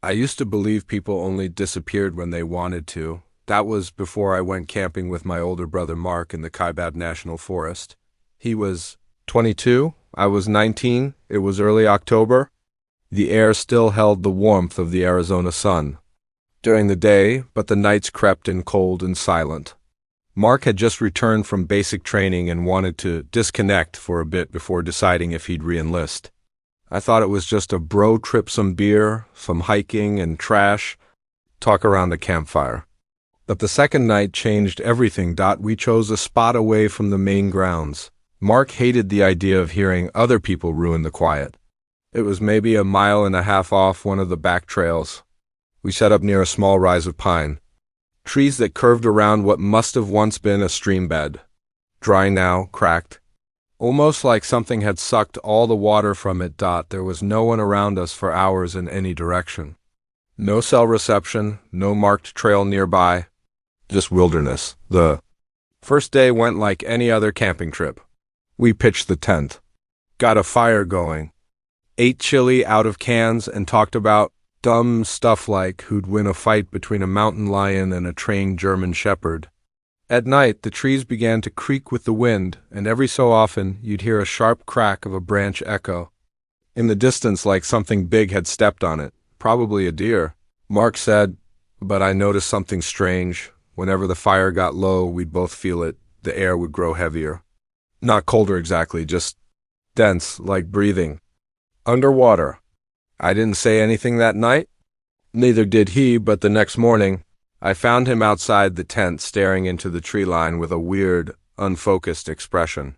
I used to believe people only disappeared when they wanted to. That was before I went camping with my older brother Mark in the Kaibad National Forest. He was 22, I was 19, it was early October. The air still held the warmth of the Arizona sun during the day, but the nights crept in cold and silent. Mark had just returned from basic training and wanted to disconnect for a bit before deciding if he'd re-enlist. I thought it was just a bro trip, some beer, some hiking and trash, talk around the campfire. But the second night changed everything. We chose a spot away from the main grounds. Mark hated the idea of hearing other people ruin the quiet. It was maybe a mile and a half off one of the back trails. We set up near a small rise of pine, trees that curved around what must have once been a stream bed. Dry now, cracked, almost like something had sucked all the water from it. There was no one around us for hours in any direction. No cell reception, no marked trail nearby, just wilderness. The first day went like any other camping trip. We pitched the tent, got a fire going, ate chili out of cans, and talked about dumb stuff like who'd win a fight between a mountain lion and a trained German shepherd. At night, the trees began to creak with the wind, and every so often you'd hear a sharp crack of a branch echo in the distance, like something big had stepped on it, probably a deer. Mark said, but I noticed something strange. Whenever the fire got low, we'd both feel it. The air would grow heavier. Not colder exactly, just dense, like breathing underwater. I didn't say anything that night. Neither did he, but the next morning, I found him outside the tent staring into the tree line with a weird, unfocused expression.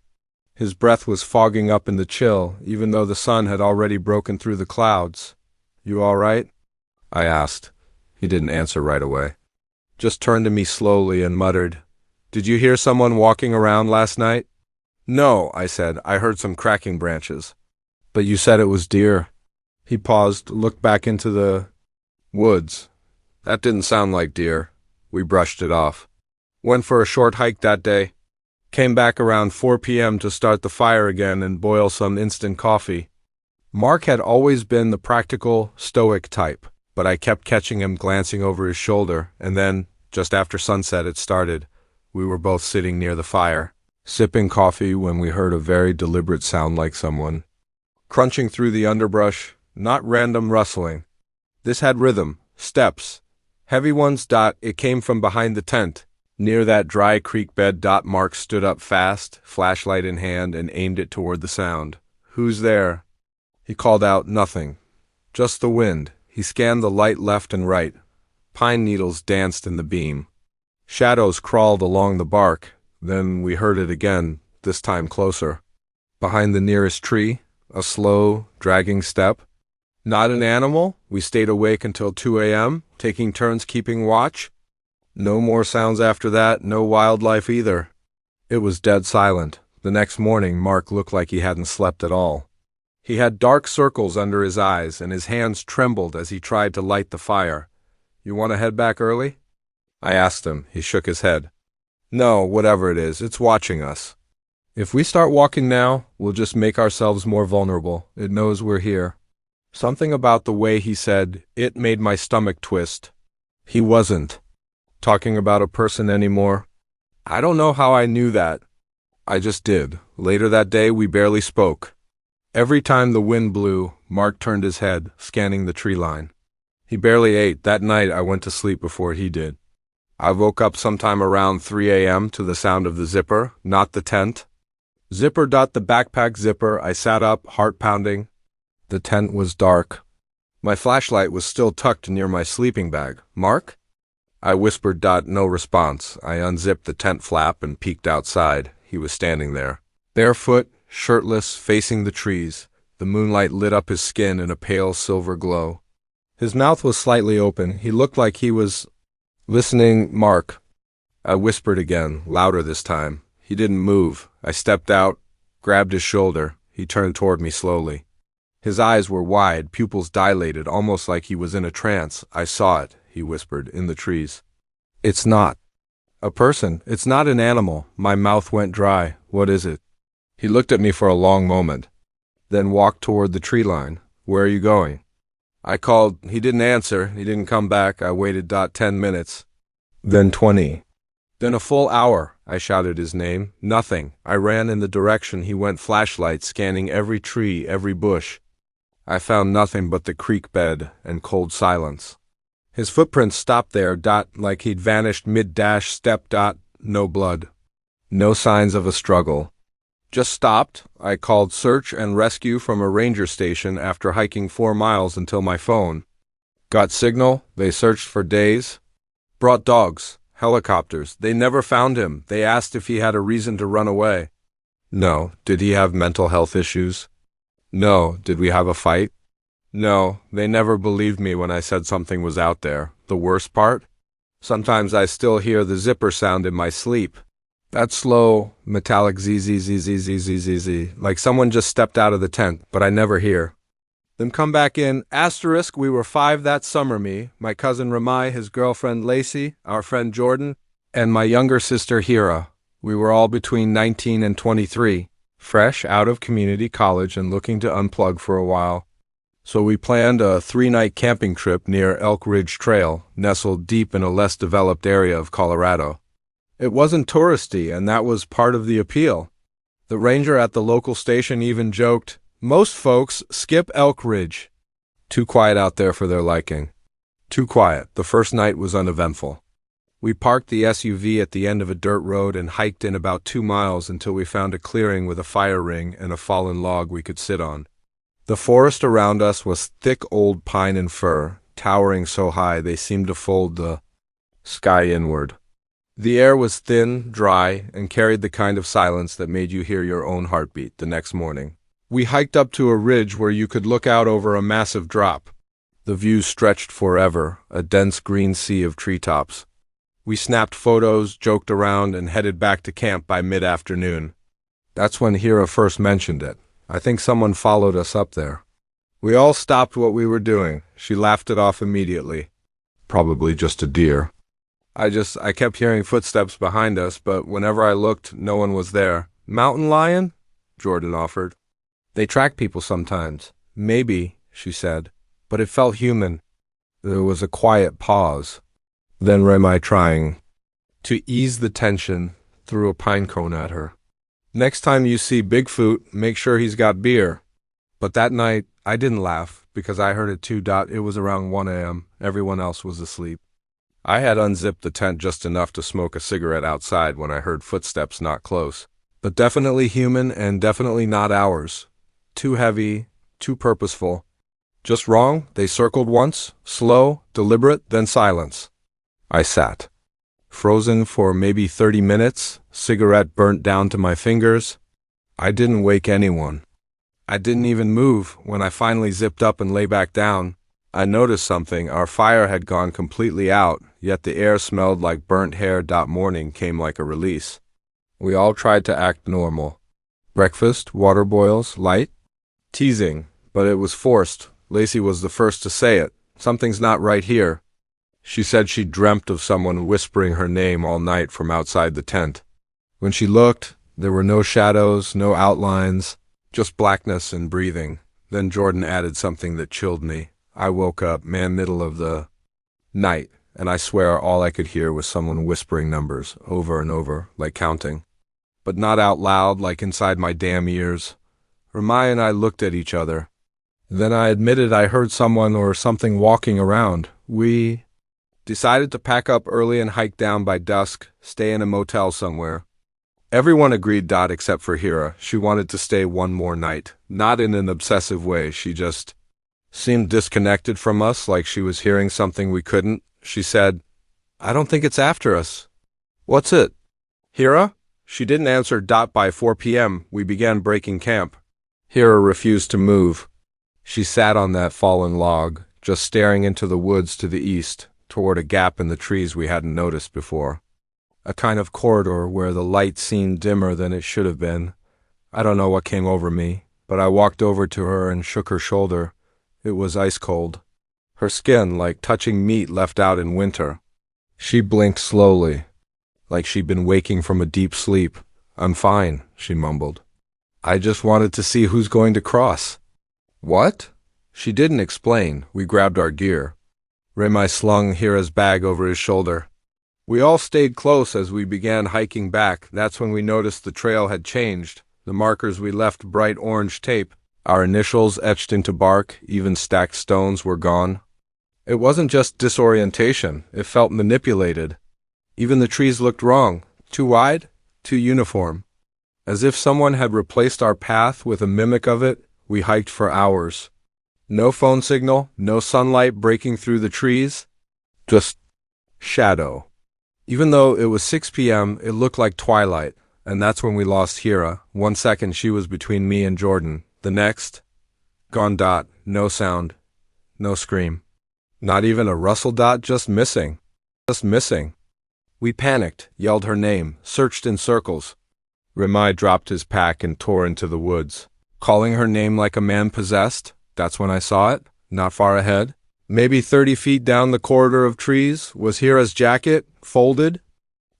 His breath was fogging up in the chill, even though the sun had already broken through the clouds. "You all right?" I asked. He didn't answer right away. Just turned to me slowly and muttered, "Did you hear someone walking around last night?" "No," I said. "I heard some cracking branches." "But you said it was deer." He paused, looked back into the woods. "That didn't sound like deer." We brushed it off. Went for a short hike that day. Came back around 4 p.m. to start the fire again and boil some instant coffee. Mark had always been the practical, stoic type, but I kept catching him glancing over his shoulder, and then, just after sunset, it started. We were both sitting near the fire, sipping coffee, when we heard a very deliberate sound like someone crunching through the underbrush, not random rustling. This had rhythm, steps, heavy ones. It came from behind the tent, near that dry creek bed. Mark stood up fast, flashlight in hand, and aimed it toward the sound. "Who's there?" He called out. "Nothing. Just the wind." He scanned the light left and right. Pine needles danced in the beam. Shadows crawled along the bark. Then we heard it again, this time closer. Behind the nearest tree, a slow, dragging step. Not an animal. We stayed awake until 2 a.m., taking turns keeping watch. No more sounds after that, no wildlife either. It was dead silent. The next morning, Mark looked like he hadn't slept at all. He had dark circles under his eyes, and his hands trembled as he tried to light the fire. "You want to head back early?" I asked him. He shook his head. "No, whatever it is, it's watching us. If we start walking now, we'll just make ourselves more vulnerable. It knows we're here." Something about the way he said it made my stomach twist. He wasn't talking about a person anymore. I don't know how I knew that. I just did. Later that day, we barely spoke. Every time the wind blew, Mark turned his head, scanning the tree line. He barely ate. That night, I went to sleep before he did. I woke up sometime around 3 a.m. to the sound of the zipper, not the tent. Zipper. The backpack zipper. I sat up, heart pounding. The tent was dark. My flashlight was still tucked near my sleeping bag. "Mark?" I whispered. No response. I unzipped the tent flap and peeked outside. He was standing there, barefoot, shirtless, facing the trees. The moonlight lit up his skin in a pale silver glow. His mouth was slightly open. He looked like he was listening. "Mark." I whispered again, louder this time. He didn't move. I stepped out, grabbed his shoulder. He turned toward me slowly. His eyes were wide, pupils dilated, almost like he was in a trance. "I saw it," he whispered, "in the trees. It's not a person. It's not an animal." My mouth went dry. "What is it?" He looked at me for a long moment, then walked toward the tree line. "Where are you going?" I called. He didn't answer. He didn't come back. I waited 10 minutes. Then 20. Then a full hour. I shouted his name. Nothing. I ran in the direction he went, flashlight scanning every tree, every bush. I found nothing but the creek bed and cold silence. His footprints stopped there, like he'd vanished mid-dash step. No blood. No signs of a struggle. Just stopped. I called search and rescue from a ranger station after hiking 4 miles until my phone. Got signal. They searched for days. Brought dogs, helicopters. They never found him. They asked if he had a reason to run away. No. Did he have mental health issues? No. Did we have a fight? No. They never believed me when I said something was out there. The worst part? Sometimes I still hear the zipper sound in my sleep. That slow, metallic zzzzzzzzz, like someone just stepped out of the tent, but I never hear. Then come back in, *, we were 5 that summer, me, my cousin Ramai, his girlfriend Lacey, our friend Jordan, and my younger sister Hira. We were all between 19 and 23, fresh out of community college and looking to unplug for a while. So we planned a 3-night camping trip near Elk Ridge Trail, nestled deep in a less developed area of Colorado. It wasn't touristy, and that was part of the appeal. The ranger at the local station even joked, "Most folks skip Elk Ridge." Too quiet out there for their liking. Too quiet. The first night was uneventful. We parked the SUV at the end of a dirt road and hiked in about 2 miles until we found a clearing with a fire ring and a fallen log we could sit on. The forest around us was thick old pine and fir, towering so high they seemed to fold the sky inward. The air was thin, dry, and carried the kind of silence that made you hear your own heartbeat the next morning. We hiked up to a ridge where you could look out over a massive drop. The view stretched forever, a dense green sea of treetops. We snapped photos, joked around, and headed back to camp by mid-afternoon. That's when Hira first mentioned it. I think someone followed us up there. We all stopped what we were doing. She laughed it off immediately. Probably just a deer. I kept hearing footsteps behind us, but whenever I looked, no one was there. Mountain lion? Jordan offered. They track people sometimes. Maybe, she said, but it felt human. There was a quiet pause. Then Remai trying to ease the tension, threw a pine cone at her. Next time you see Bigfoot, make sure he's got beer. But that night, I didn't laugh, because I heard it too. It was around 1 a.m. Everyone else was asleep. I had unzipped the tent just enough to smoke a cigarette outside when I heard footsteps not close. But definitely human and definitely not ours. Too heavy, too purposeful. Just wrong, they circled once, slow, deliberate, then silence. I sat. Frozen for maybe 30 minutes, cigarette burnt down to my fingers. I didn't wake anyone. I didn't even move. When I finally zipped up and lay back down, I noticed something. Our fire had gone completely out, yet the air smelled like burnt hair. Morning came like a release. We all tried to act normal. Breakfast, water boils, light. Teasing, but it was forced. Lacey was the first to say it. Something's not right here. She said she dreamt of someone whispering her name all night from outside the tent. When she looked, there were no shadows, no outlines, just blackness and breathing. Then Jordan added something that chilled me. I woke up, middle of the night, and I swear all I could hear was someone whispering numbers over and over, like counting. But not out loud, like inside my damn ears. Ramai and I looked at each other. Then I admitted I heard someone or something walking around. We decided to pack up early and hike down by dusk, stay in a motel somewhere. Everyone agreed, except for Hira. She wanted to stay one more night. Not in an obsessive way, she just seemed disconnected from us, like she was hearing something we couldn't. She said, "I don't think it's after us." "What's it?" "Hira?" She didn't answer. By 4 p.m., we began breaking camp. Hira refused to move. She sat on that fallen log, just staring into the woods to the east, toward a gap in the trees we hadn't noticed before. A kind of corridor where the light seemed dimmer than it should have been. I don't know what came over me, but I walked over to her and shook her shoulder. It was ice cold. Her skin like touching meat left out in winter. She blinked slowly, like she'd been waking from a deep sleep. "I'm fine," she mumbled. "I just wanted to see who's going to cross." "What?" She didn't explain. We grabbed our gear. Remai slung Hira's bag over his shoulder. We all stayed close as we began hiking back. That's when we noticed the trail had changed. The markers we left bright orange tape. Our initials etched into bark, even stacked stones were gone. It wasn't just disorientation, it felt manipulated. Even the trees looked wrong, too wide, too uniform. As if someone had replaced our path with a mimic of it, we hiked for hours. No phone signal, no sunlight breaking through the trees, just shadow. Even though it was 6 p.m., it looked like twilight, and that's when we lost Hira. 1 second she was between me and Jordan. The next, gone. No sound, no scream. Not even a rustle. Just missing. Just missing. We panicked, yelled her name, searched in circles. Remai dropped his pack and tore into the woods. Calling her name like a man possessed, that's when I saw it, not far ahead. Maybe 30 feet down the corridor of trees was Hira's jacket, folded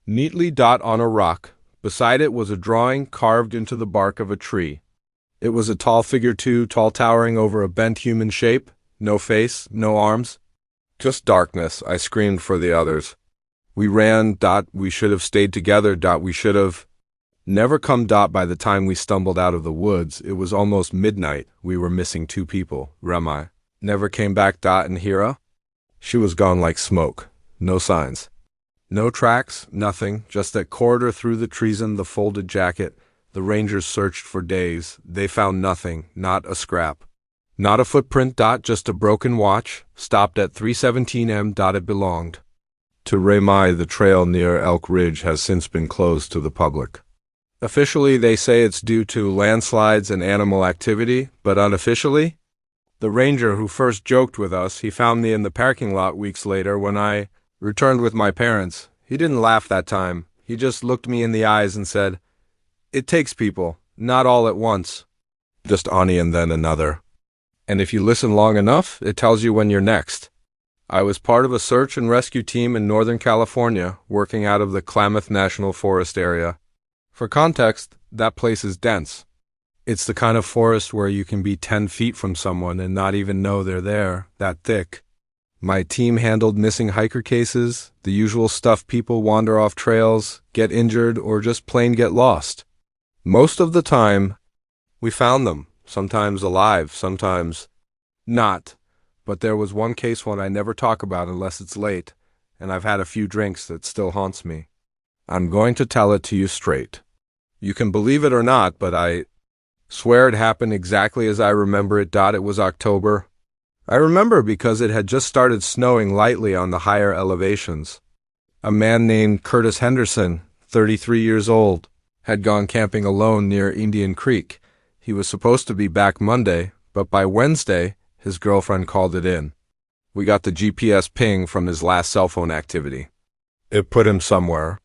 neatly on a rock. Beside it was a drawing carved into the bark of a tree. It was a tall figure too, tall, towering over a bent human shape. No face, no arms. Just darkness. I screamed for the others. We ran. We should have stayed together. We should have never come. By the time we stumbled out of the woods, it was almost midnight. We were missing 2 people. Remai never came back. And Hira? She was gone like smoke. No signs. No tracks, nothing. Just that corridor through the trees and the folded jacket. The rangers searched for days. They found nothing, not a scrap. Not a footprint. Just a broken watch, stopped at 3:17 m. It belonged to Remai. The trail near Elk Ridge has since been closed to the public. Officially, they say it's due to landslides and animal activity, but unofficially, the ranger who first joked with us, he found me in the parking lot weeks later when I returned with my parents. He didn't laugh that time. He just looked me in the eyes and said, "It takes people, not all at once. Just Ani and then another. And if you listen long enough, it tells you when you're next." I was part of a search and rescue team in Northern California, working out of the Klamath National Forest area. For context, that place is dense. It's the kind of forest where you can be 10 feet from someone and not even know they're there, that thick. My team handled missing hiker cases, the usual stuff. People wander off trails, get injured, or just plain get lost. Most of the time, we found them, sometimes alive, sometimes not. But there was one case one I never talk about unless it's late, and I've had a few drinks that still haunts me. I'm going to tell it to you straight. You can believe it or not, but I swear it happened exactly as I remember it. It was October. I remember because it had just started snowing lightly on the higher elevations. A man named Curtis Henderson, 33 years old, had gone camping alone near Indian Creek. He was supposed to be back Monday, but by Wednesday, his girlfriend called it in. We got the GPS ping from his last cell phone activity. It put him somewhere.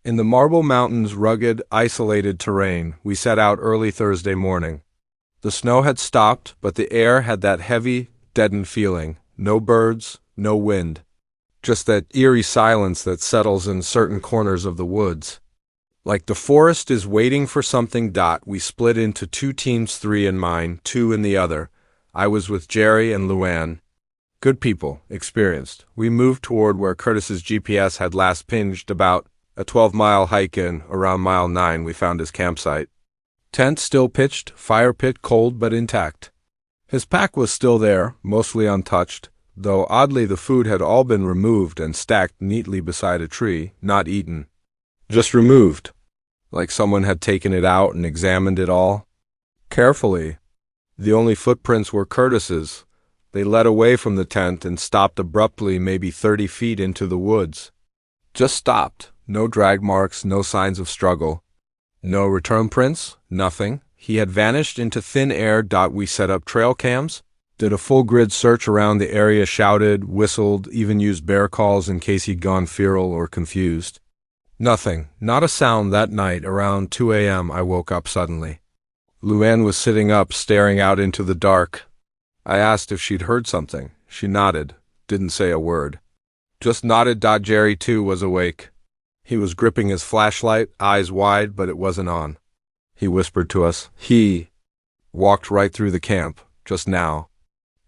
In the Marble Mountains' rugged, isolated terrain, we set out early Thursday morning. The snow had stopped, but the air had that heavy, deadened feeling. No birds, no wind. Just that eerie silence that settles in certain corners of the woods. Like the forest is waiting for something. We split into 2 teams, 3 in mine, 2 in the other. I was with Jerry and Luann. Good people, experienced. We moved toward where Curtis's GPS had last pinged. About a 12-mile hike in, around mile 9, we found his campsite. Tent still pitched, fire pit cold but intact. His pack was still there, mostly untouched, though oddly the food had all been removed and stacked neatly beside a tree, not eaten. Just removed, like someone had taken it out and examined it all carefully. The only footprints were Curtis's. They led away from the tent and stopped abruptly, maybe 30 feet into the woods. Just stopped. No drag marks, no signs of struggle. No return prints, nothing. He had vanished into thin air. We set up trail cams, did a full grid search around the area, shouted, whistled, even used bear calls in case he'd gone feral or confused. Nothing, not a sound. That night, around 2 a.m., I woke up suddenly. Luann was sitting up, staring out into the dark. I asked if she'd heard something. She nodded, didn't say a word. Just nodded. Jerry, too, was awake. He was gripping his flashlight, eyes wide, but it wasn't on. He whispered to us. He walked right through the camp, just now.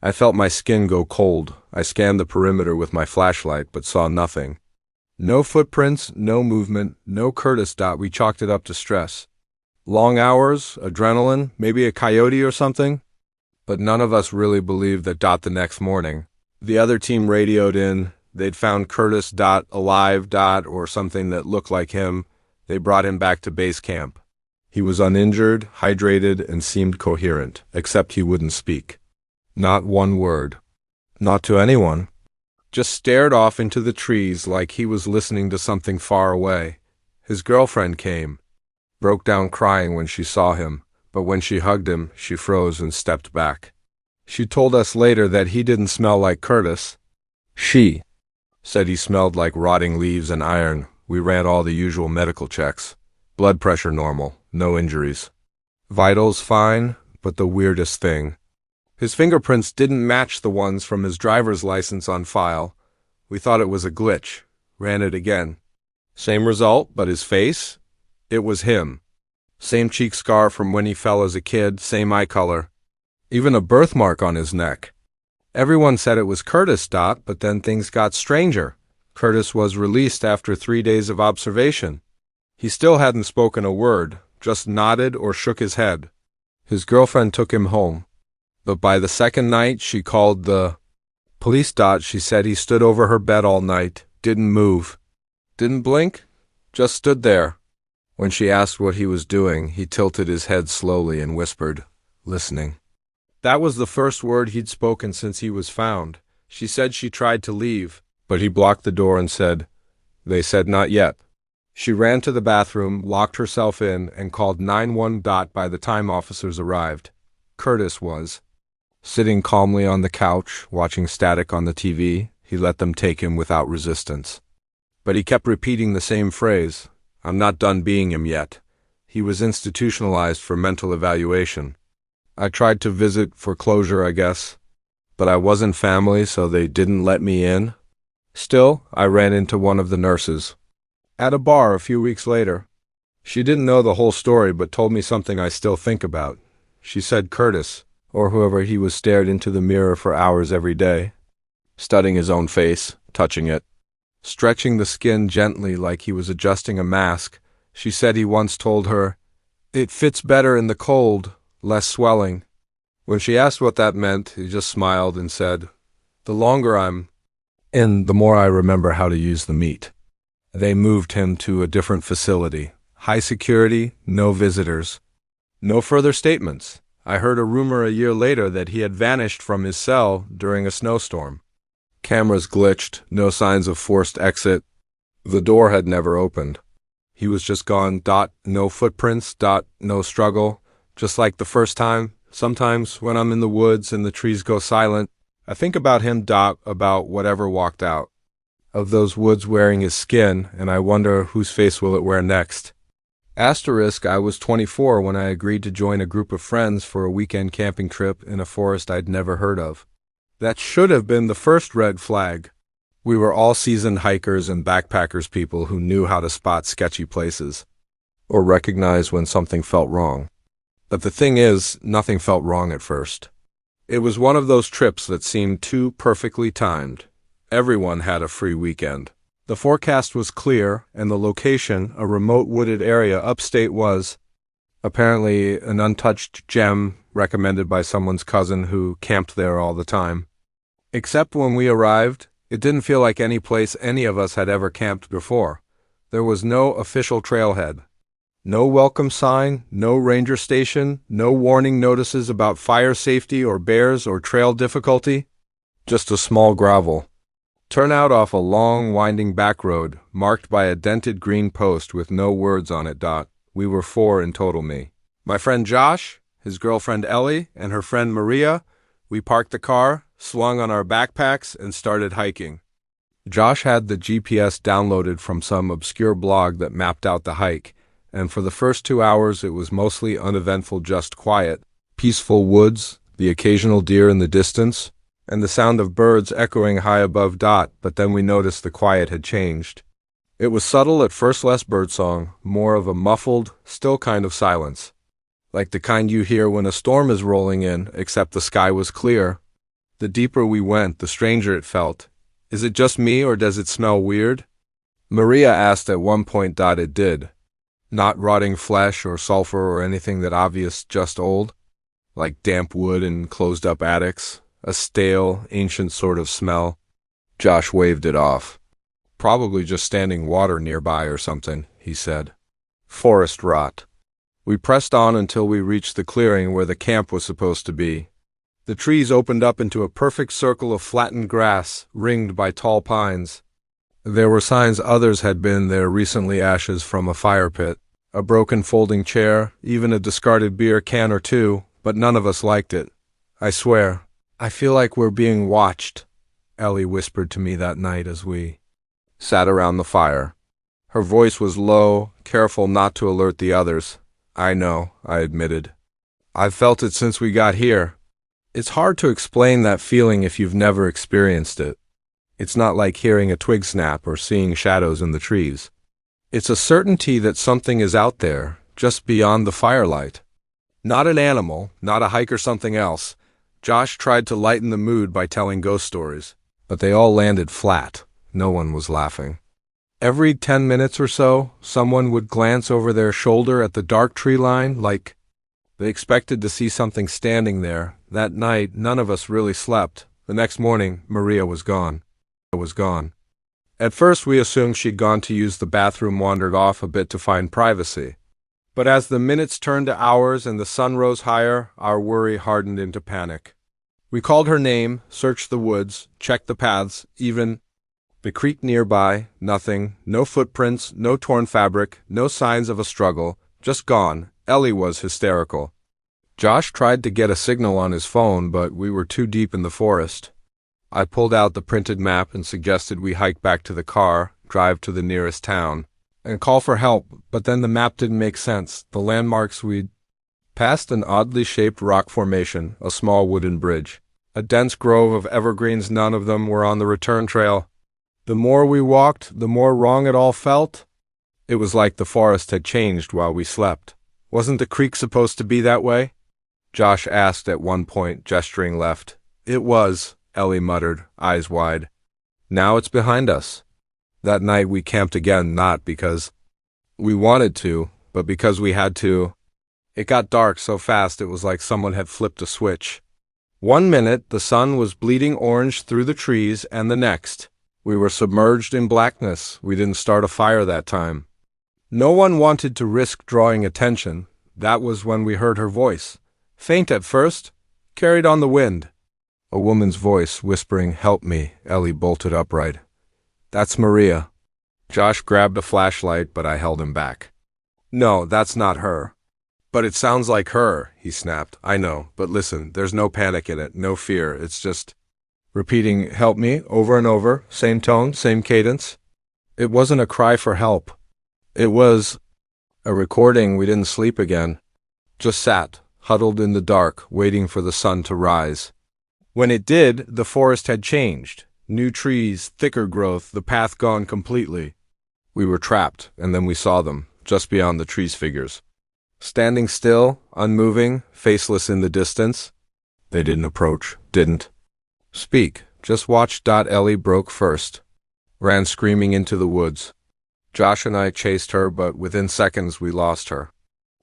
I felt my skin go cold. I scanned the perimeter with my flashlight, but saw nothing. No footprints, no movement, no Curtis. We chalked it up to stress. Long hours, adrenaline, maybe a coyote or something? But none of us really believed that the next morning. The other team radioed in. They'd found Curtis alive or something that looked like him. They brought him back to base camp. He was uninjured, hydrated, and seemed coherent, except he wouldn't speak. Not one word. Not to anyone. Just stared off into the trees like he was listening to something far away. His girlfriend came. Broke down crying when she saw him, but when she hugged him, she froze and stepped back. She told us later that he didn't smell like Curtis. She said he smelled like rotting leaves and iron. We ran all the usual medical checks. Blood pressure normal, no injuries. Vitals fine, but the weirdest thing. His fingerprints didn't match the ones from his driver's license on file. We thought it was a glitch. Ran it again. Same result, but his face? It was him. Same cheek scar from when he fell as a kid, same eye color. Even a birthmark on his neck. Everyone said it was Curtis, but then things got stranger. Curtis was released after 3 days of observation. He still hadn't spoken a word, just nodded or shook his head. His girlfriend took him home. But by the second night, she called the police. She said he stood over her bed all night, didn't move. Didn't blink, just stood there. When she asked what he was doing, he tilted his head slowly and whispered, listening. That was the first word he'd spoken since he was found. She said she tried to leave, but he blocked the door and said, "They said not yet." She ran to the bathroom, locked herself in, and called 911. By the time officers arrived, Curtis was sitting calmly on the couch, watching static on the TV. He let them take him without resistance. But he kept repeating the same phrase, "I'm not done being him yet." He was institutionalized for mental evaluation. I tried to visit for closure, I guess, but I wasn't family, so they didn't let me in. Still, I ran into one of the nurses at a bar a few weeks later. She didn't know the whole story, but told me something I still think about. She said Curtis, or whoever he was, stared into the mirror for hours every day, studying his own face, touching it, stretching the skin gently like he was adjusting a mask. She said he once told her, "It fits better in the cold, less swelling." When she asked what that meant, he just smiled and said, "The longer I'm in, the more I remember how to use the meat." They moved him to a different facility. High security, no visitors. No further statements. I heard a rumor a year later that he had vanished from his cell during a snowstorm. Cameras glitched, no signs of forced exit. The door had never opened. He was just gone. No footprints. No struggle. Just like the first time. Sometimes when I'm in the woods and the trees go silent, I think about him. About whatever walked out of those woods wearing his skin, and I wonder whose face will it wear next. Asterisk, I was 24 when I agreed to join a group of friends for a weekend camping trip in a forest I'd never heard of. That should have been the first red flag. We were all seasoned hikers and backpackers, people who knew how to spot sketchy places, or recognize when something felt wrong. But the thing is, nothing felt wrong at first. It was one of those trips that seemed too perfectly timed. Everyone had a free weekend. The forecast was clear, and the location, a remote wooded area upstate, was apparently an untouched gem recommended by someone's cousin who camped there all the time. Except when we arrived, it didn't feel like any place any of us had ever camped before. There was no official trailhead. No welcome sign, no ranger station, no warning notices about fire safety or bears or trail difficulty. Just a small gravel turnout off a long, winding back road, marked by a dented green post with no words on it. We were 4 in total, me, my friend Josh, his girlfriend Ellie, and her friend Maria. We parked the car, swung on our backpacks, and started hiking. Josh had the GPS downloaded from some obscure blog that mapped out the hike, and for the first 2 hours it was mostly uneventful, just quiet, peaceful woods, the occasional deer in the distance, and the sound of birds echoing high above. But then we noticed the quiet had changed. It was subtle at first, less birdsong, more of a muffled, still kind of silence, like the kind you hear when a storm is rolling in, except the sky was clear. The deeper we went, the stranger it felt. Is it just me, or does it smell weird? Maria asked at one point. It did. Not rotting flesh or sulfur or anything that obvious, just old. Like damp wood in closed-up attics. A stale, ancient sort of smell. Josh waved it off. Probably just standing water nearby or something, he said. Forest rot. We pressed on until we reached the clearing where the camp was supposed to be. The trees opened up into a perfect circle of flattened grass, ringed by tall pines. There were signs others had been there recently, ashes from a fire pit, a broken folding chair, even a discarded beer can or two, but none of us liked it. I swear, I feel like we're being watched, Ellie whispered to me that night as we sat around the fire. Her voice was low, careful not to alert the others. I know, I admitted. I've felt it since we got here. It's hard to explain that feeling if you've never experienced it. It's not like hearing a twig snap or seeing shadows in the trees. It's a certainty that something is out there, just beyond the firelight. Not an animal, not a hike or something else. Josh tried to lighten the mood by telling ghost stories, but they all landed flat. No one was laughing. Every 10 minutes or so, someone would glance over their shoulder at the dark tree line, like they expected to see something standing there. That night, none of us really slept. The next morning, Maria was gone. At first, we assumed she'd gone to use the bathroom, wandered off a bit to find privacy. But as the minutes turned to hours and the sun rose higher, our worry hardened into panic. We called her name, searched the woods, checked the paths, even the creek nearby. Nothing, no footprints, no torn fabric, no signs of a struggle, just gone. Ellie was hysterical. Josh tried to get a signal on his phone, but we were too deep in the forest. I pulled out the printed map and suggested we hike back to the car, drive to the nearest town, and call for help, but then the map didn't make sense. The landmarks we'd passed an oddly shaped rock formation, a small wooden bridge, a dense grove of evergreens. None of them were on the return trail. The more we walked, the more wrong it all felt. It was like the forest had changed while we slept. Wasn't the creek supposed to be that way? Josh asked at one point, gesturing left. It was, Ellie muttered, eyes wide. Now it's behind us. That night we camped again, not because we wanted to, but because we had to. It got dark so fast it was like someone had flipped a switch. 1 minute the sun was bleeding orange through the trees, and the next we were submerged in blackness. We didn't start a fire that time. No one wanted to risk drawing attention. That was when we heard her voice. Faint at first, carried on the wind. A woman's voice whispering, "Help me." Ellie bolted upright. That's Maria. Josh grabbed a flashlight, but I held him back. No, that's not her. But it sounds like her, he snapped. I know, but listen, there's no panic in it, no fear. It's just repeating, "Help me," over and over, same tone, same cadence. It wasn't a cry for help. It was a recording. We didn't sleep again. Just sat, huddled in the dark, waiting for the sun to rise. When it did, the forest had changed. New trees, thicker growth, the path gone completely. We were trapped, and then we saw them, just beyond the trees' figures. Standing still, unmoving, faceless in the distance. They didn't approach, didn't speak, just watched. Ellie broke first. Ran screaming into the woods. Josh and I chased her, but within seconds we lost her.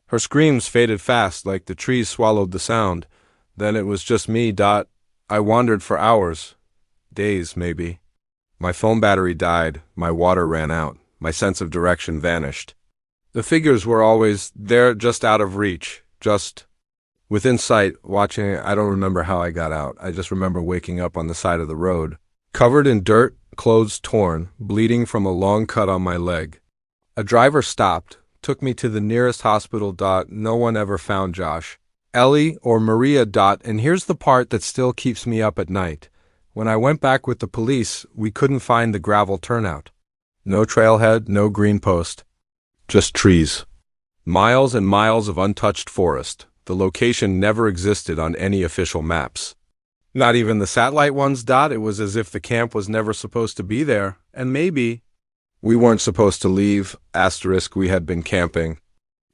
Her screams faded fast, like the trees swallowed the sound. Then it was just me. I wandered for hours. Days, maybe. My phone battery died, my water ran out, my sense of direction vanished. The figures were always there, just out of reach, just within sight, watching. I don't remember how I got out. I just remember waking up on the side of the road, covered in dirt, clothes torn, bleeding from a long cut on my leg. A driver stopped, took me to the nearest hospital. No one ever found Josh, Ellie, or Maria. And here's the part that still keeps me up at night. When I went back with the police, we couldn't find the gravel turnout. No trailhead, no green post. Just trees. Miles and miles of untouched forest. The location never existed on any official maps. Not even the satellite ones. It was as if the camp was never supposed to be there, and maybe we weren't supposed to leave. We had been camping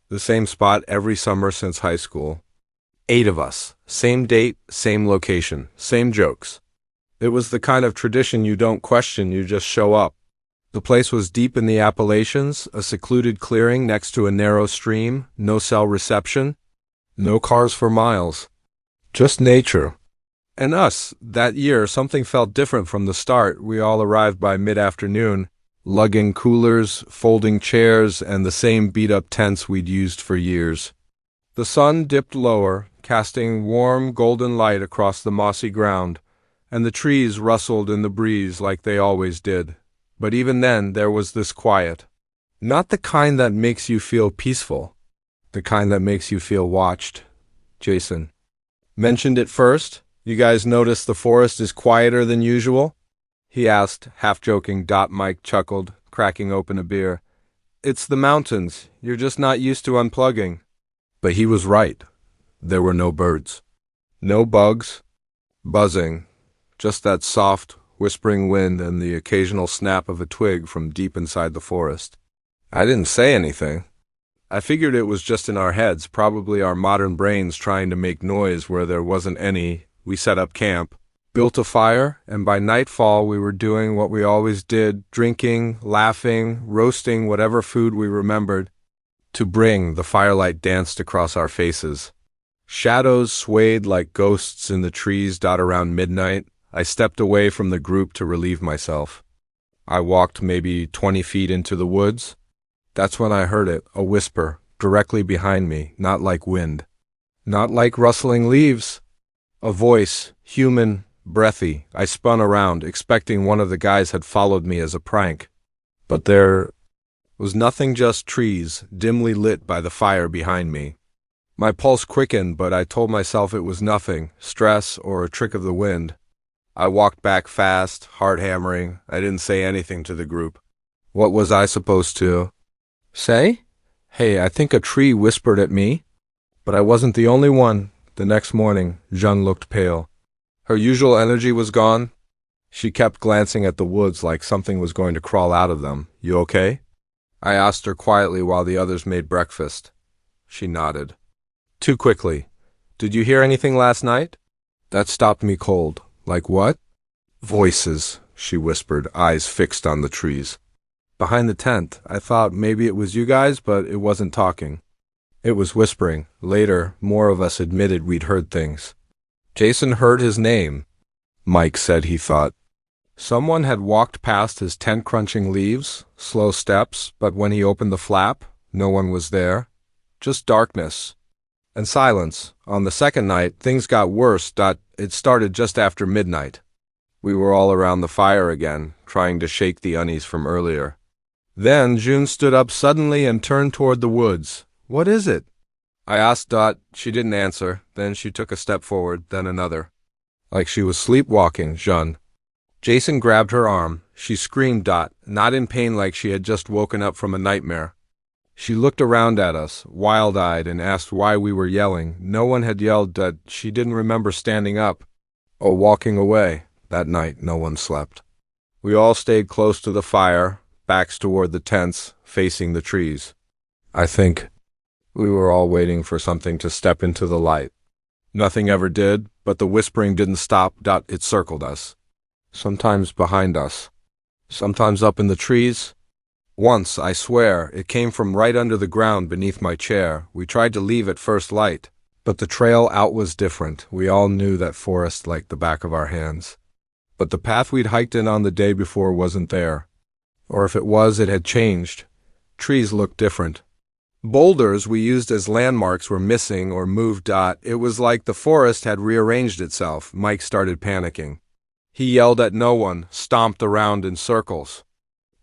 the same spot every summer since high school. 8 of us, Same date, same location, same jokes. It was the kind of tradition you don't question, you just show up. The place was deep in the Appalachians, a secluded clearing next to a narrow stream, no cell reception, no cars for miles. Just nature. And us. That year, something felt different from the start. We all arrived by mid-afternoon, lugging coolers, folding chairs, and the same beat-up tents we'd used for years. The sun dipped lower, casting warm, golden light across the mossy ground, and the trees rustled in the breeze like they always did. But even then, there was this quiet. Not the kind that makes you feel peaceful, the kind that makes you feel watched. Jason mentioned it first. You guys notice the forest is quieter than usual? He asked, half-joking. Mike chuckled, cracking open a beer. It's the mountains. You're just not used to unplugging. But he was right. There were no birds. No bugs. Buzzing. Just that soft, whispering wind and the occasional snap of a twig from deep inside the forest. I didn't say anything. I figured it was just in our heads, probably our modern brains trying to make noise where there wasn't any. We set up camp, built a fire, and by nightfall we were doing what we always did, drinking, laughing, roasting whatever food we remembered to bring. The firelight danced across our faces. Shadows swayed like ghosts in the trees. Around midnight, I stepped away from the group to relieve myself. I walked maybe 20 feet into the woods. That's when I heard it, a whisper, directly behind me, not like wind, not like rustling leaves. A voice, human, breathy. I spun around, expecting one of the guys had followed me as a prank. But there was nothing, just trees, dimly lit by the fire behind me. My pulse quickened, but I told myself it was nothing, stress or a trick of the wind. I walked back fast, heart hammering. I didn't say anything to the group. What was I supposed to say? Hey, I think a tree whispered at me. But I wasn't the only one. The next morning, Jeanne looked pale. Her usual energy was gone. She kept glancing at the woods like something was going to crawl out of them. You okay? I asked her quietly while the others made breakfast. She nodded. Too quickly. Did you hear anything last night? That stopped me cold. Like what? Voices, she whispered, eyes fixed on the trees. Behind the tent. I thought maybe it was you guys, but it wasn't talking. It was whispering. Later, more of us admitted we'd heard things. Jason heard his name. Mike said he thought. Someone had walked past his tent crunching leaves, slow steps, but when he opened the flap, no one was there. Just darkness. And silence. On the second night, things got worse. It started just after midnight. We were all around the fire again, trying to shake the unease from earlier. Then June stood up suddenly and turned toward the woods. What is it? I asked. She didn't answer. Then she took a step forward, then another. Like she was sleepwalking, Jeanne. Jason grabbed her arm. She screamed. Not in pain like she had just woken up from a nightmare. She looked around at us, wild-eyed, and asked why we were yelling. No one had yelled. She didn't remember standing up or walking away. That night, no one slept. We all stayed close to the fire, backs toward the tents, facing the trees. I think we were all waiting for something to step into the light. Nothing ever did, but the whispering didn't stop. It circled us. Sometimes behind us. Sometimes up in the trees. Once, I swear, it came from right under the ground beneath my chair. We tried to leave at first light, but the trail out was different. We all knew that forest like the back of our hands. But the path we'd hiked in on the day before wasn't there. Or if it was, it had changed. Trees looked different. Boulders we used as landmarks were missing or moved. It was like the forest had rearranged itself. Mike started panicking. He yelled at no one, stomped around in circles.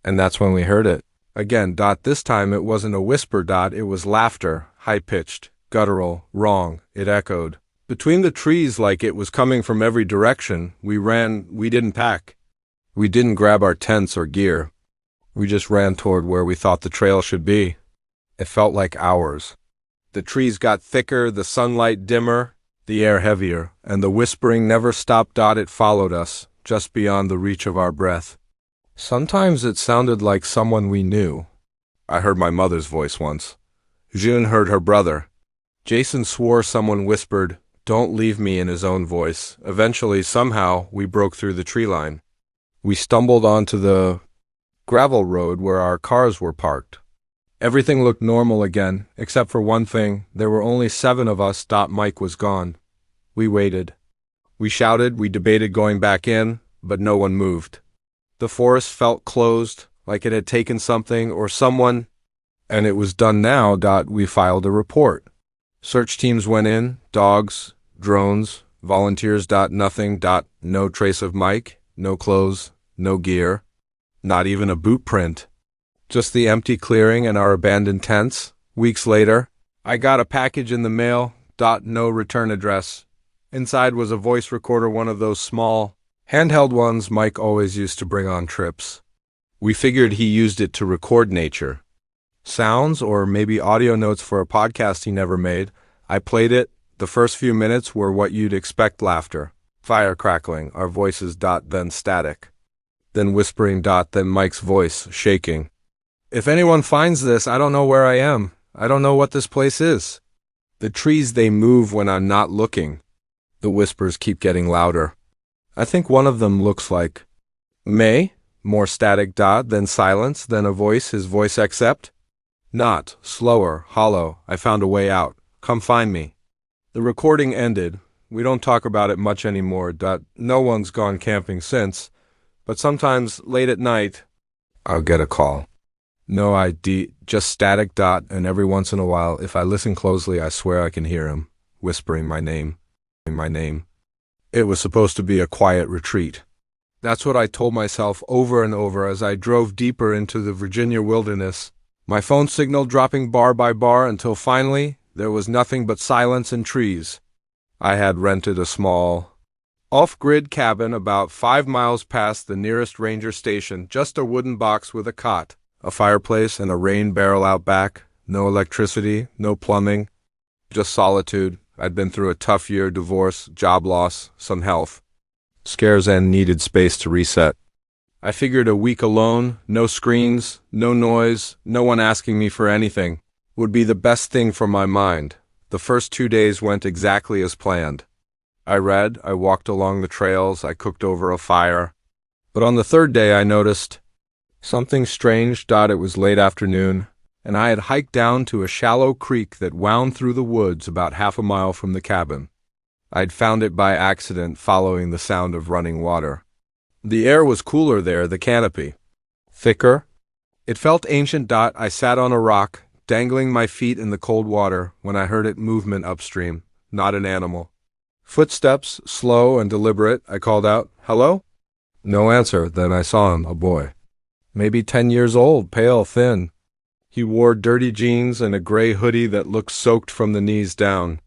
And that's when we heard it. Again. This time it wasn't a whisper. It was laughter, high-pitched, guttural, wrong. It echoed. Between the trees like it was coming from every direction. We ran. We didn't pack. We didn't grab our tents or gear. We just ran toward where we thought the trail should be. It felt like hours. The trees got thicker, the sunlight dimmer, the air heavier, and the whispering never stopped. It followed us, just beyond the reach of our breath. Sometimes it sounded like someone we knew. I heard my mother's voice once. June heard her brother. Jason swore someone whispered, "Don't leave me," in his own voice. Eventually, somehow, we broke through the tree line. We stumbled onto the gravel road where our cars were parked. Everything looked normal again, except for one thing. There were only 7 of us. Mike was gone. We waited. We shouted, we debated going back in, but no one moved. The forest felt closed, like it had taken something or someone, and it was done now. We filed a report. Search teams went in, dogs, drones, volunteers. Nothing. No trace of Mike, no clothes, no gear, not even a boot print. Just the empty clearing and our abandoned tents. Weeks later, I got a package in the mail. No return address. Inside was a voice recorder, one of those small, handheld ones Mike always used to bring on trips. We figured he used it to record nature. Sounds, or maybe audio notes for a podcast he never made. I played it. The first few minutes were what you'd expect: laughter, fire crackling, our voices. Then static. Then whispering. Then Mike's voice, shaking. "If anyone finds this, I don't know where I am. I don't know what this place is. The trees, they move when I'm not looking." The whispers keep getting louder. I think one of them looks like May. More static. Then silence, then a voice, his voice. "Accept." Not. Slower, hollow. "I found a way out. Come find me." The recording ended. We don't talk about it much anymore. No one's gone camping since, but sometimes late at night, I'll get a call. No ID, just static. And every once in a while, if I listen closely, I swear I can hear him whispering my name. My name. It was supposed to be a quiet retreat. That's what I told myself over and over as I drove deeper into the Virginia wilderness, my phone signal dropping bar by bar until finally there was nothing but silence and trees. I had rented a small, off-grid cabin about 5 miles past the nearest ranger station, just a wooden box with a cot, a fireplace, and a rain barrel out back. No electricity, no plumbing, just solitude. I'd been through a tough year: divorce, job loss, some health scares, and needed space to reset. I figured a week alone, no screens, no noise, no one asking me for anything, would be the best thing for my mind. The first 2 days went exactly as planned. I read, I walked along the trails, I cooked over a fire. But on the 3rd day I noticed something strange. It was late afternoon, and I had hiked down to a shallow creek that wound through the woods about half a mile from the cabin. I'd found it by accident, following the sound of running water. The air was cooler there, the canopy thicker. It felt ancient. I sat on a rock, dangling my feet in the cold water, when I heard movement upstream, not an animal. Footsteps, slow and deliberate. I called out, "Hello?" No answer. Then I saw him, a boy. Maybe 10 years old, pale, thin. He wore dirty jeans and a gray hoodie that looked soaked from the knees down.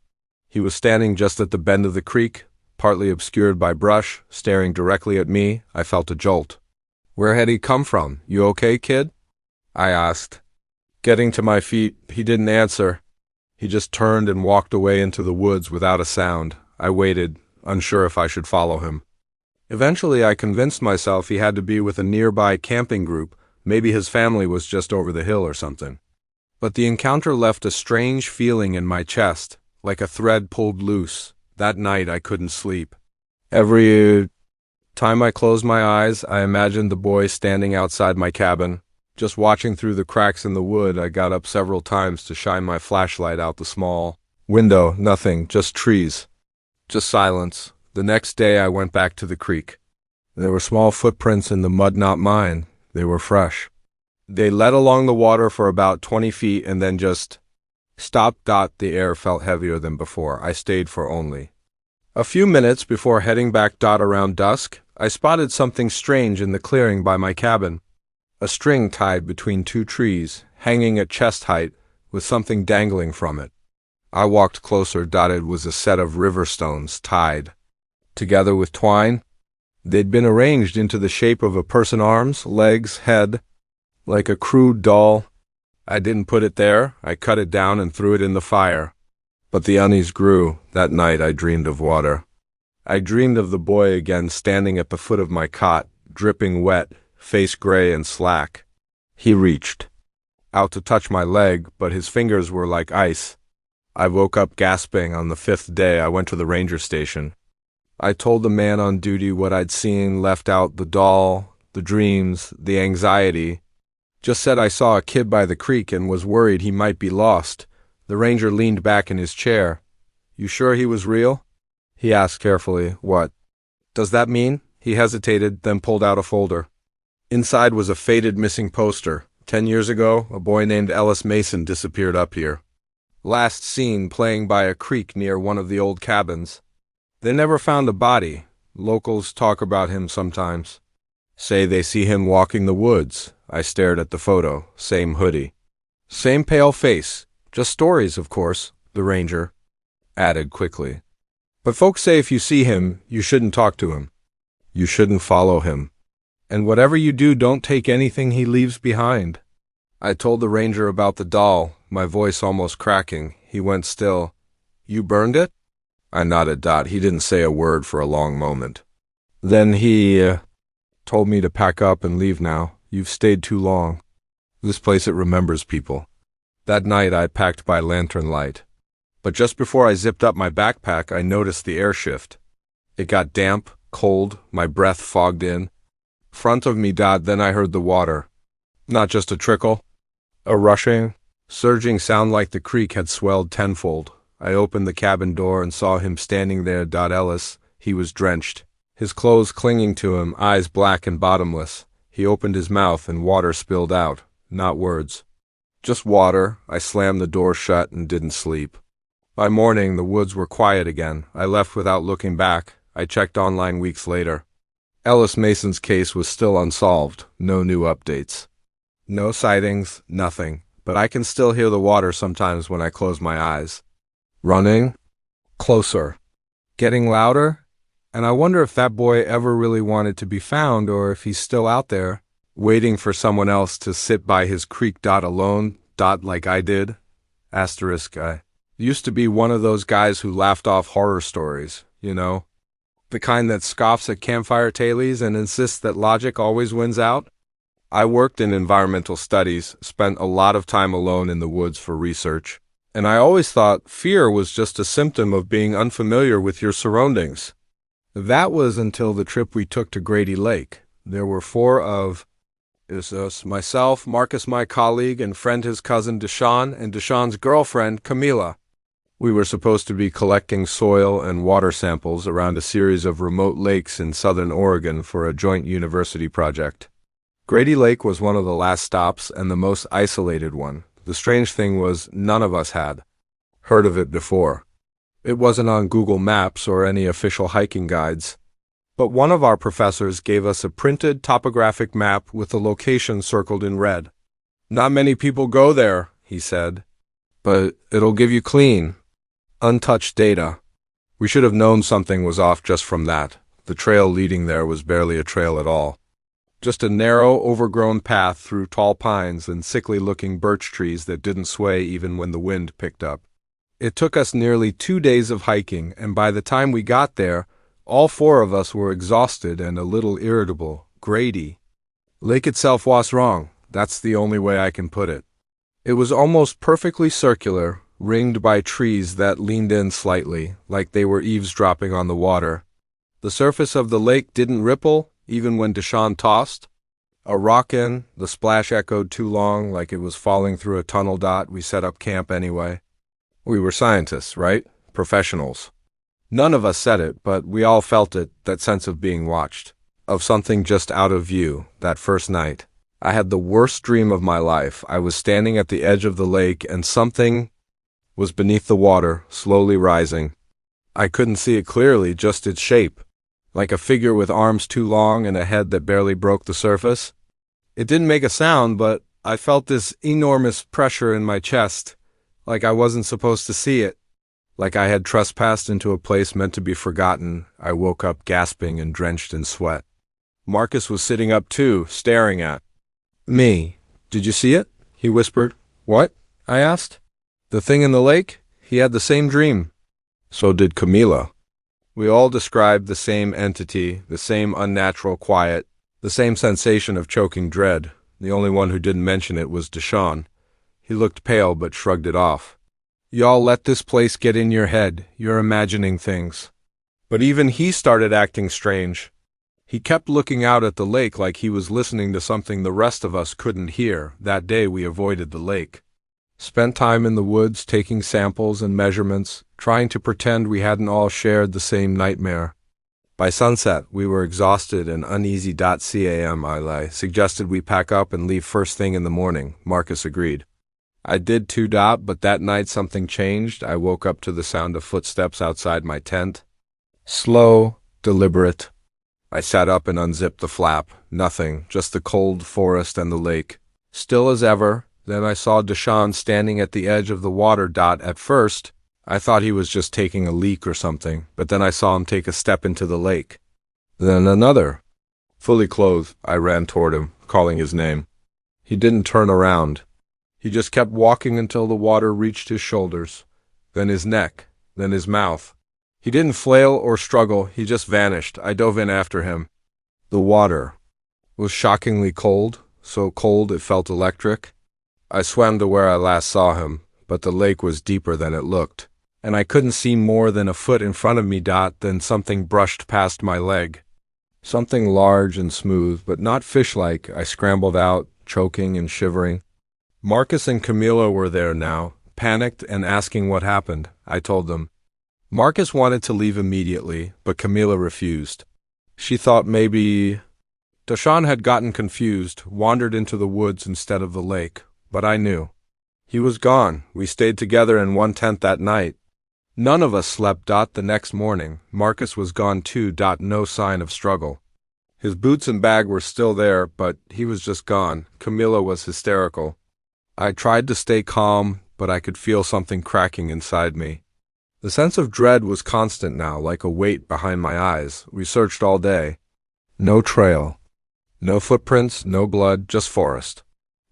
He was standing just at the bend of the creek, partly obscured by brush, staring directly at me. I felt a jolt. Where had he come from? "You okay, kid?" I asked. Getting to my feet, he didn't answer. He just turned and walked away into the woods without a sound. I waited, unsure if I should follow him. Eventually I convinced myself he had to be with a nearby camping group. Maybe his family was just over the hill or something. But the encounter left a strange feeling in my chest, like a thread pulled loose. That night I couldn't sleep. Every time I closed my eyes, I imagined the boy standing outside my cabin, just watching through the cracks in the wood. I got up several times to shine my flashlight out the small window. Nothing, just trees, just silence. The next day I went back to the creek. There were small footprints in the mud, not mine. They were fresh. They led along the water for about 20 feet and then just stopped. The air felt heavier than before. I stayed for only a few minutes before heading back. Around dusk, I spotted something strange in the clearing by my cabin. A string tied between 2 trees, hanging at chest height, with something dangling from it. I walked closer. It was a set of river stones tied together with twine. They'd been arranged into the shape of a person's arms, legs, head, like a crude doll. I didn't put it there. I cut it down and threw it in the fire. But the unease grew. That night I dreamed of water. I dreamed of the boy again, standing at the foot of my cot, dripping wet, face gray and slack. He reached out to touch my leg, but his fingers were like ice. I woke up gasping on the fifth day. I went to the ranger station. I told the man on duty what I'd seen, left out the doll, the dreams, the anxiety. Just said I saw a kid by the creek and was worried he might be lost. The ranger leaned back in his chair. "You sure he was real?" he asked carefully. "What does that mean?" He hesitated, then pulled out a folder. Inside was a faded missing poster. 10 years ago, a boy named Ellis Mason disappeared up here. Last seen playing by a creek near one of the old cabins. They never found a body. Locals talk about him sometimes. Say they see him walking the woods. I stared at the photo. Same hoodie. Same pale face. Just stories, of course, the ranger added quickly. But folks say if you see him, you shouldn't talk to him. You shouldn't follow him. And whatever you do, don't take anything he leaves behind. I told the ranger about the doll, my voice almost cracking. He went still. You burned it? I nodded. He didn't say a word for a long moment. Then he told me to pack up and leave now. You've stayed too long. This place, it remembers people. That night I packed by lantern light. But just before I zipped up my backpack, I noticed the air shift. It got damp, cold, my breath fogged in. Front of me, then I heard the water. Not just a trickle. A rushing, surging sound like the creek had swelled tenfold. I opened the cabin door and saw him standing there. Ellis. He was drenched. His clothes clinging to him, eyes black and bottomless. He opened his mouth and water spilled out. Not words. Just water. I slammed the door shut and didn't sleep. By morning, the woods were quiet again. I left without looking back. I checked online weeks later. Ellis Mason's case was still unsolved. No new updates. No sightings, nothing. But I can still hear the water sometimes when I close my eyes. Running. Closer. Getting louder. And I wonder if that boy ever really wanted to be found, or if he's still out there, waiting for someone else to sit by his creek alone, like I did. Asterisk, I used to be one of those guys who laughed off horror stories, you know? The kind that scoffs at campfire tales and insists that logic always wins out. I worked in environmental studies, spent a lot of time alone in the woods for research, and I always thought fear was just a symptom of being unfamiliar with your surroundings. That was until the trip we took to Grady Lake. There were four of us, myself, Marcus, my colleague, and friend his cousin Deshaun, and Deshaun's girlfriend, Camila. We were supposed to be collecting soil and water samples around a series of remote lakes in southern Oregon for a joint university project. Grady Lake was one of the last stops and the most isolated one. The strange thing was none of us had heard of it before. It wasn't on Google Maps or any official hiking guides. But one of our professors gave us a printed topographic map with the location circled in red. Not many people go there, he said, but it'll give you clean, untouched data. We should have known something was off just from that. The trail leading there was barely a trail at all. Just a narrow, overgrown path through tall pines and sickly-looking birch trees that didn't sway even when the wind picked up. It took us nearly 2 days of hiking, and by the time we got there, all four of us were exhausted and a little irritable. Grady. Lake itself was wrong. That's the only way I can put it. It was almost perfectly circular, ringed by trees that leaned in slightly, like they were eavesdropping on the water. The surface of the lake didn't ripple, even when Deshaun tossed. A rock in, the splash echoed too long, like it was falling through a tunnel. We set up camp anyway. We were scientists, right? Professionals. None of us said it, but we all felt it, that sense of being watched, of something just out of view. That first night, I had the worst dream of my life. I was standing at the edge of the lake, and something was beneath the water, slowly rising. I couldn't see it clearly, just its shape, like a figure with arms too long and a head that barely broke the surface. It didn't make a sound, but I felt this enormous pressure in my chest, like I wasn't supposed to see it. Like I had trespassed into a place meant to be forgotten. I woke up gasping and drenched in sweat. Marcus was sitting up too, staring at me. Did you see it? He whispered. What? I asked. The thing in the lake? He had the same dream. So did Camila. We all described the same entity, the same unnatural quiet, the same sensation of choking dread. The only one who didn't mention it was Deshaun. He looked pale but shrugged it off. Y'all let this place get in your head, you're imagining things. But even he started acting strange. He kept looking out at the lake like he was listening to something the rest of us couldn't hear. That day we avoided the lake. Spent time in the woods taking samples and measurements, trying to pretend we hadn't all shared the same nightmare. By sunset, we were exhausted and uneasy. Cam suggested we pack up and leave first thing in the morning. Marcus agreed. I did too. But that night something changed. I woke up to the sound of footsteps outside my tent. Slow, deliberate. I sat up and unzipped the flap. Nothing, just the cold forest and the lake. Still as ever. Then I saw Deshaun standing at the edge of the water. At first, I thought he was just taking a leak or something, but then I saw him take a step into the lake. Then another. Fully clothed, I ran toward him, calling his name. He didn't turn around. He just kept walking until the water reached his shoulders, then his neck, then his mouth. He didn't flail or struggle, he just vanished. I dove in after him. The water was shockingly cold, so cold it felt electric. I swam to where I last saw him, but the lake was deeper than it looked, and I couldn't see more than a foot in front of me. Then something brushed past my leg. Something large and smooth, but not fish-like. I scrambled out, choking and shivering. Marcus and Camila were there now, panicked and asking what happened. I told them. Marcus wanted to leave immediately, but Camila refused. She thought maybe Deshaun had gotten confused, wandered into the woods instead of the lake, but I knew. He was gone. We stayed together in one tent that night. None of us slept. The next morning, Marcus was gone too. No sign of struggle. His boots and bag were still there, but he was just gone. Camila was hysterical. I tried to stay calm, but I could feel something cracking inside me. The sense of dread was constant now, like a weight behind my eyes. We searched all day. No trail. No footprints, no blood, just forest.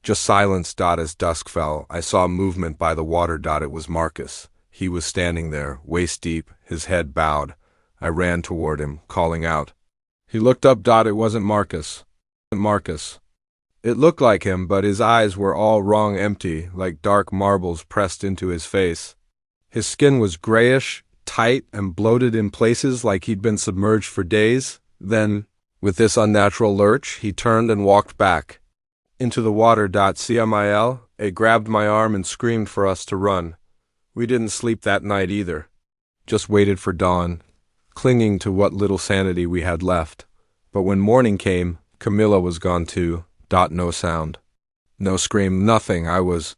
Just silence. As dusk fell, I saw movement by the water. It was Marcus. He was standing there, waist deep, his head bowed. I ran toward him, calling out. He looked up. It wasn't Marcus. It looked like him, but his eyes were all wrong, empty, like dark marbles pressed into his face. His skin was grayish, tight, and bloated in places like he'd been submerged for days. Then, with this unnatural lurch, he turned and walked back. Into the water. Camila grabbed my arm and screamed for us to run. We didn't sleep that night either. Just waited for dawn, clinging to what little sanity we had left. But when morning came, Camila was gone too. No sound. No scream, nothing. I was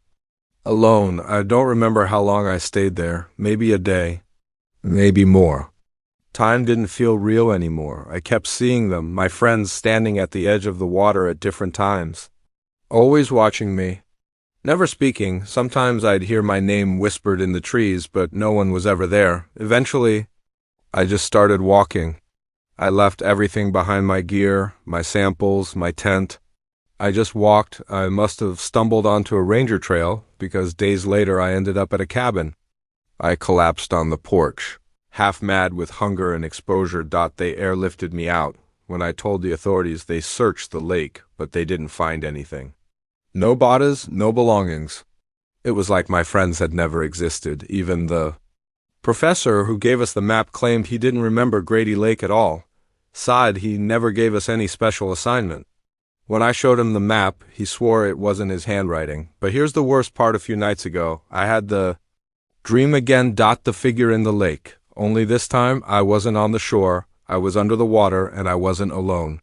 alone. I don't remember how long I stayed there. Maybe a day. Maybe more. Time didn't feel real anymore. I kept seeing them, my friends standing at the edge of the water at different times. Always watching me. Never speaking. Sometimes I'd hear my name whispered in the trees, but no one was ever there. Eventually, I just started walking. I left everything behind, my gear, my samples, my tent. I just walked. I must have stumbled onto a ranger trail, because days later I ended up at a cabin. I collapsed on the porch, half mad with hunger and exposure. They airlifted me out. When I told the authorities, they searched the lake, but they didn't find anything. No bodies, no belongings. It was like my friends had never existed. Even the professor who gave us the map claimed he didn't remember Grady Lake at all. Sighed he never gave us any special assignment. When I showed him the map, he swore it wasn't his handwriting. But here's the worst part. A few nights ago, I had the dream again. The figure in the lake. Only this time, I wasn't on the shore, I was under the water, and I wasn't alone.